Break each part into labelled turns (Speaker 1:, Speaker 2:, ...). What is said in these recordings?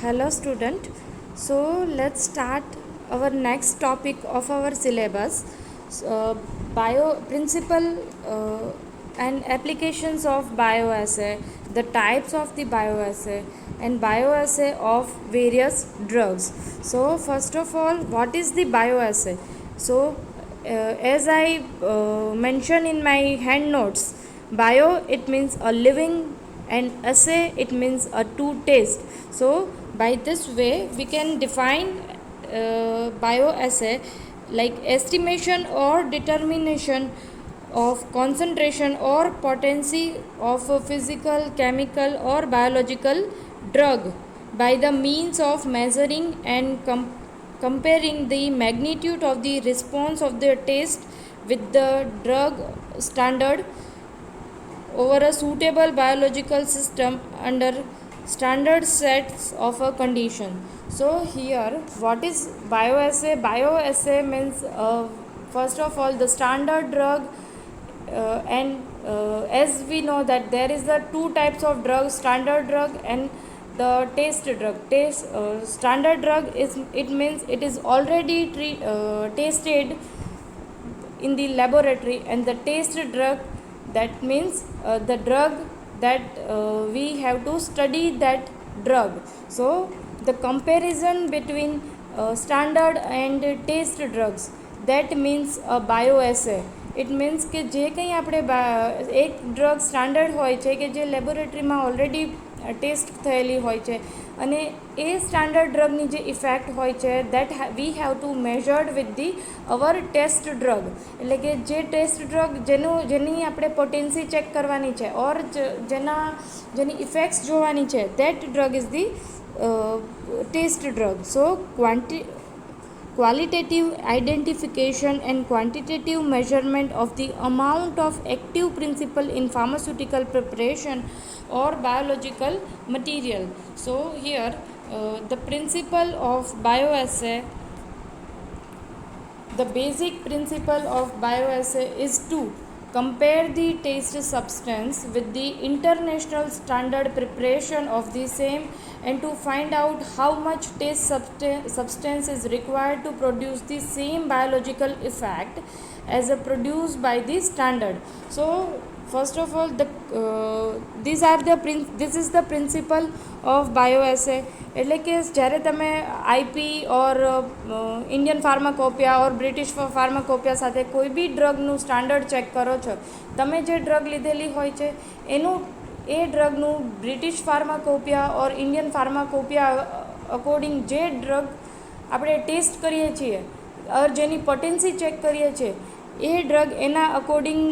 Speaker 1: Hello student. So let's start our next topic of our syllabus. Bio principle and applications of bioassay, the types of the bioassay and bioassay of various drugs. So first of all, what is the bioassay? So as I mentioned in my hand notes, bio it means a living and assay it means a to taste. So by this way we can define bioassay like estimation or determination of concentration or potency of a physical, chemical or biological drug by the means of measuring and comparing the magnitude of the response of the taste with the drug standard over a suitable biological system under standard sets of a condition. So here what is bioassay? Bioassay means first of all the standard drug and as we know that there is the two types of drugs, standard drug and the taste drug. Standard drug is it means it is already tasted in the laboratory, and the taste drug that means the drug that we have to study that drug. So the comparison between standard and taste drugs, that means a bioassay. It means કે જે કંઈ આપણે એક drug standard હોય છે કે જે લેબોરેટરીમાં ઓલરેડી ટેસ્ટ થયેલી હોય છે અને એ સ્ટાન્ડર્ડ ડ્રગની જે ઇફેક્ટ હોય છે that we have to measured with the our test drug. એટલે કે જે ટેસ્ટ ડ્રગ જેની આપણે પોટેન્સી ચેક કરવાની છે ઓર જેની ઇફેક્ટ્સ જોવાની છે that drug is the test drug. So qualitative identification and quantitative measurement of the amount of active principle in pharmaceutical preparation or biological material. So here the principle of bioassay, the basic principle of bioassay is to compare the taste substance with the international standard preparation of the same and to find out how much taste substance is required to produce the same biological effect as produced by the standard. So first of all this is the principle of bioassay. એટલે કે જ્યારે તમે IP ઓર Indian ફાર્માકોપિયા ઓર British ફાર્માકોપિયા સાથે કોઈ બી ડ્રગનું standard check કરો છો, તમે જે ડ્રગ લીધેલી હોય છે એનું એ ડ્રગનું બ્રિટિશ ફાર્માકોપિયા ઓર ઇન્ડિયન ફાર્માકોપિયા અકોર્ડિંગ જે ડ્રગ આપણે ટેસ્ટ કરીએ છીએ ઓર જેની પોટેન્સી ચેક કરીએ છીએ એ ડ્રગ એના અકોર્ડિંગ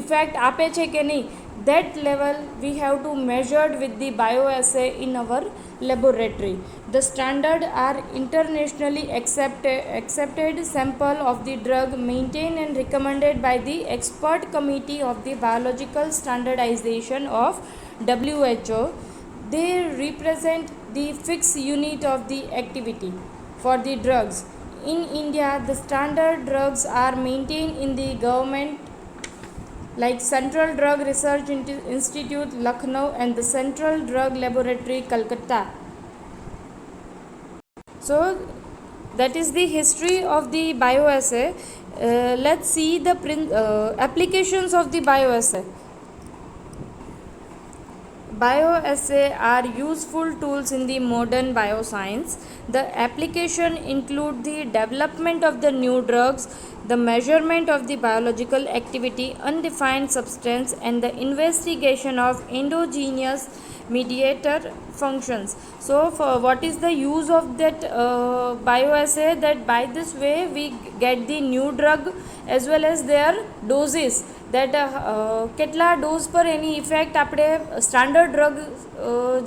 Speaker 1: ઇફેક્ટ આપે છે કે નહીં, that level we have to measured with the bioassay in our laboratory. The standard are internationally accepted sample of the drug maintained and recommended by the expert committee of the biological standardization of WHO. They represent the fixed unit of the activity for the drugs. In India, the standard drugs are maintained in the government like Central Drug Research Institute, Lucknow and the Central Drug Laboratory, Calcutta. So that is the history of the bioassay. Let's see the applications of the bioassay. Bioassay are useful tools in the modern bioscience. The application include the development of the new drugs, the measurement of the biological activity, undefined substance, and the investigation of endogenous mediator functions. So for what is the use of that bioassay? That by this way we get the new drug as well as their doses, that કેટલા dose પર એની effect આપણે standard drug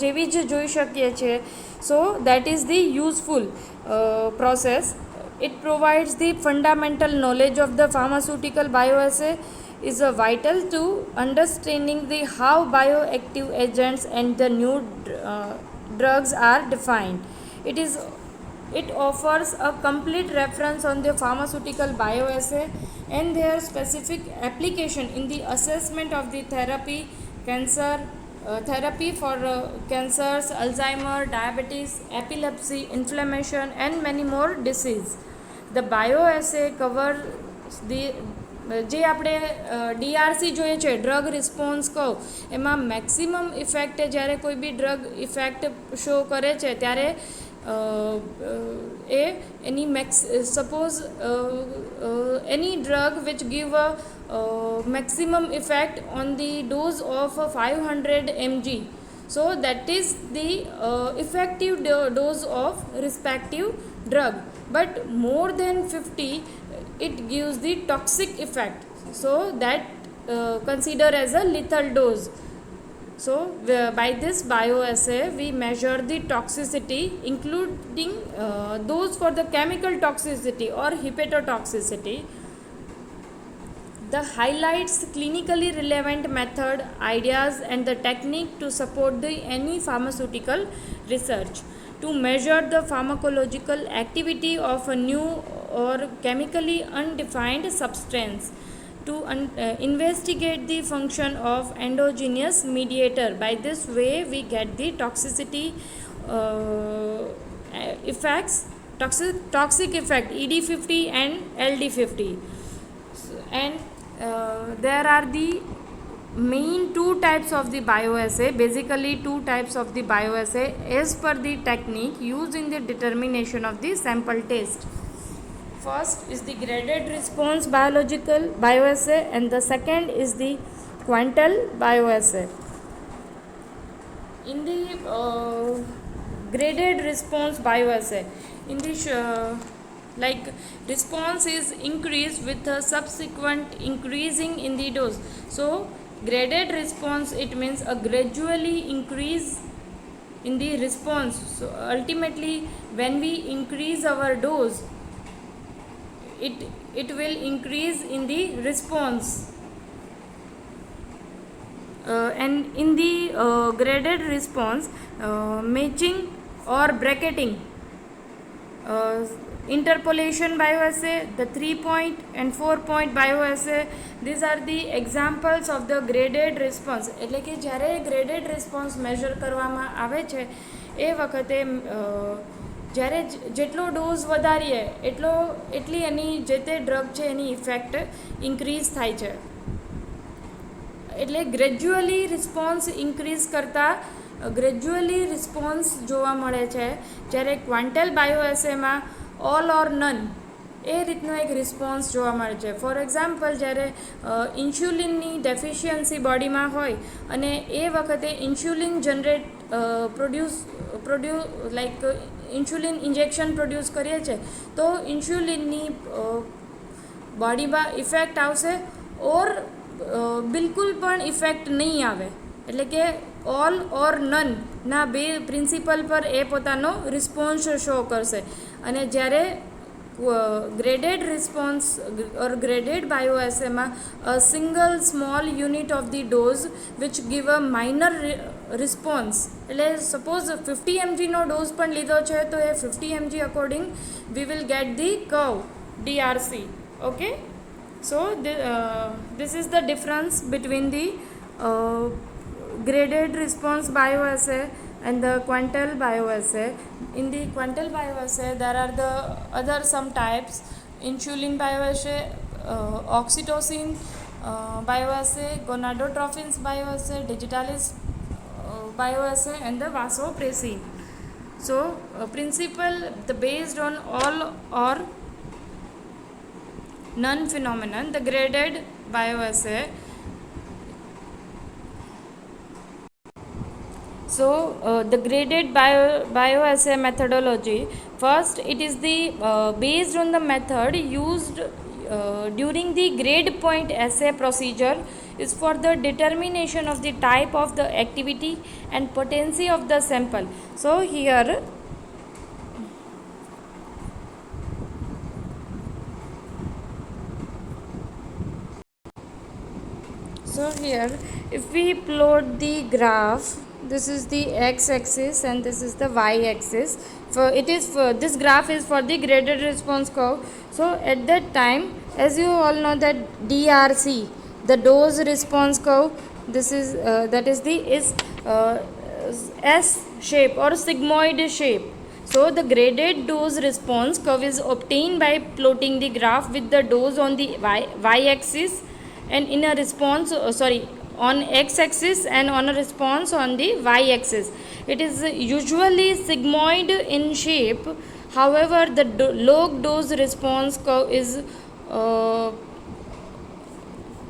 Speaker 1: જેવી જ જોઈ શકીએ છીએ. So that is the useful process. It provides the fundamental knowledge of the pharmaceutical bioassay is vital to understanding the how bioactive agents and the new drugs are defined. It offers a complete reference on the pharmaceutical bioassay and their specific application in the assessment of the therapy, cancer, therapy for cancers, Alzheimer, diabetes, epilepsy, inflammation, and many more disease. The bioassay cover the જે આપણે DRC જોઈએ છે drug response કહો એમાં maximum effect જ્યારે કોઈ બી drug effect show કરે છે ત્યારે એ એની suppose any drug which give a maximum effect on the dose of 500 mg, so that is the effective dose of respective drug, but more than 50 it gives the toxic effect, so that consider as a lethal dose. So by this bioassay we measure the toxicity including those for the chemical toxicity or hepatotoxicity. The highlights clinically relevant method, ideas and the technique to support the any pharmaceutical research. To measure the pharmacological activity of a new or chemically undefined substance. To investigate the function of endogenous mediator. By this way we get the toxicity effects, toxic effect ED50 and LD50. And there are the main two types of the bioassay, basically two types of the bioassay as per the technique used in the determination of the sample taste. First is the graded response biological bioassay and the second is the quantile bioassay. In the graded response bioassay, in this like response is increased with a subsequent increasing in the dose. So graded response, it means a gradually increase in the response. So ultimately when we increase our dose, it will increase in the response. And in the graded response, matching or bracketing, interpolation bioassay, the 3-point and 4-point bioassay, these are the examples of the graded response. એટલે કે જ્યારે graded response measure કરવામાં આવે છે એ વખતે જ્યારે જેટલો dose વધારીએ એટલી એની જે તે ડ્રગ છે એની ઇફેક્ટ ઇન્ક્રીઝ થાય છે. એટલે ગ્રેજ્યુઅલી રિસ્પોન્સ ઇન્ક્રીઝ કરતાં ગ્રેજ્યુઅલી રિસ્પોન્સ જોવા મળે છે, જ્યારે ક્વાન્ટલ બાયોએસેમાં ઓલ ઓર નન એ રીતનો એક રિસ્પોન્સ જોવા મળે છે. ફોર એક્ઝામ્પલ, જ્યારે ઇન્સ્યુલિનની ડેફિશિયન્સી બોડીમાં હોય અને એ વખતે insulin produce like insulin injection produce કરીએ છીએ તો ઇન્સ્યુલિનની બોડીમાં ઇફેક્ટ આવશે ઓર બિલકુલ પણ ઇફેક્ટ નહીં આવે. એટલે કે ઓલ ઓર નન ના બે પ્રિન્સિપલ પર એ પોતાનો રિસ્પોન્સ શો કરશે. અને જ્યારે graded response or graded bioassay a single small unit of the dose which give a minor response. એટલે સપોઝ 50 mg નો ડોઝ પણ લીધો છે તો એ 50 mg according we will get the curve DRC. Okay, so this is the difference between the graded response bioassay and the quantile bioassay. In the quantile bioassay there are the other some types: insulin bioassay, oxytocin bioassay, gonadotropins bioassay, digitalis bioassay and the vasopressin. So principle, the based on all or none phenomenon, the graded bioassay. So the graded bioassay methodology, first it is the based on the method used during the grade point assay procedure is for the determination of the type of the activity and potency of the sample. So here if we plot the graph, this is the x-axis and this is the y-axis. This graph is for the graded response curve. So at that time, as you all know that DRC, the dose response curve, this is S shape or sigmoid shape. So the graded dose response curve is obtained by plotting the graph with the dose on the y-axis and in a response on x-axis and on a response on the y-axis. It is usually sigmoid in shape. However, the log dose response curve is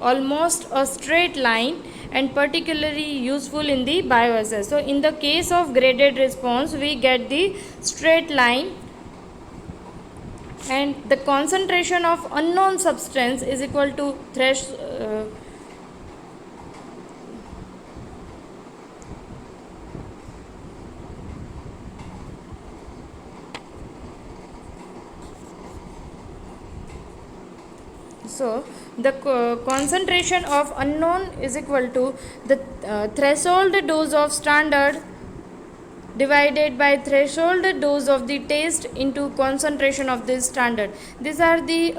Speaker 1: almost a straight line and particularly useful in the bioassay. So in the case of graded response, we get the straight line and the concentration of unknown substance is equal to so the concentration of unknown is equal to the threshold dose of standard divided by threshold dose of the test into concentration of the standard. These are the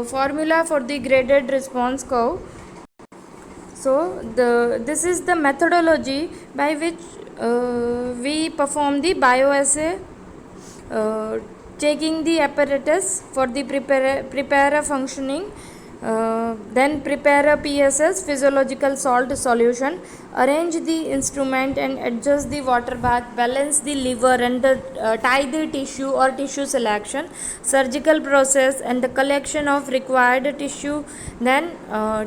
Speaker 1: formula for the graded response curve. So this is the methodology by which we perform the bioassay, taking the apparatus for the preparer functioning, then prepare a PSS physiological salt solution, arrange the instrument and adjust the water bath, balance the liver and tie the tissue or tissue selection, surgical process and the collection of required tissue, then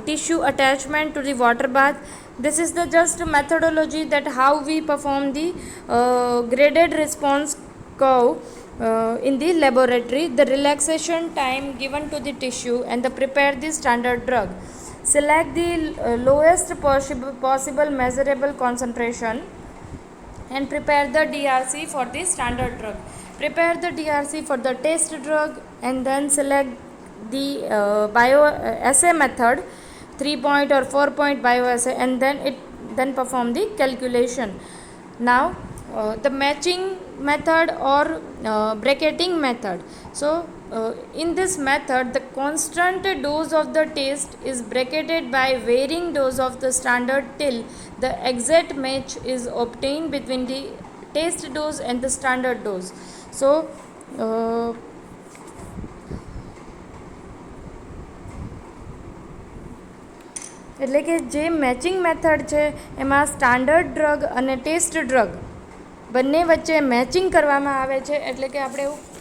Speaker 1: tissue attachment to the water bath. This is the just methodology that how we perform the graded response curve in the laboratory, the relaxation time given to the tissue and the prepare the standard drug. Select the lowest possible measurable concentration and prepare the DRC for the standard drug. Prepare the DRC for the test drug and then select the bioassay method, 3-point or 4-point bioassay, and then perform the calculation. Now the matching method or bracketing method. So in this method, the constant dose of the test is bracketed by varying dose of the standard till the exact match is obtained between the test dose and the standard dose. So એટલે કે જે matching method છે એમાં standard drug અને test drug બંને વચ્ચે matching કરવામાં આવે છે. એટલે કે આપણે એવું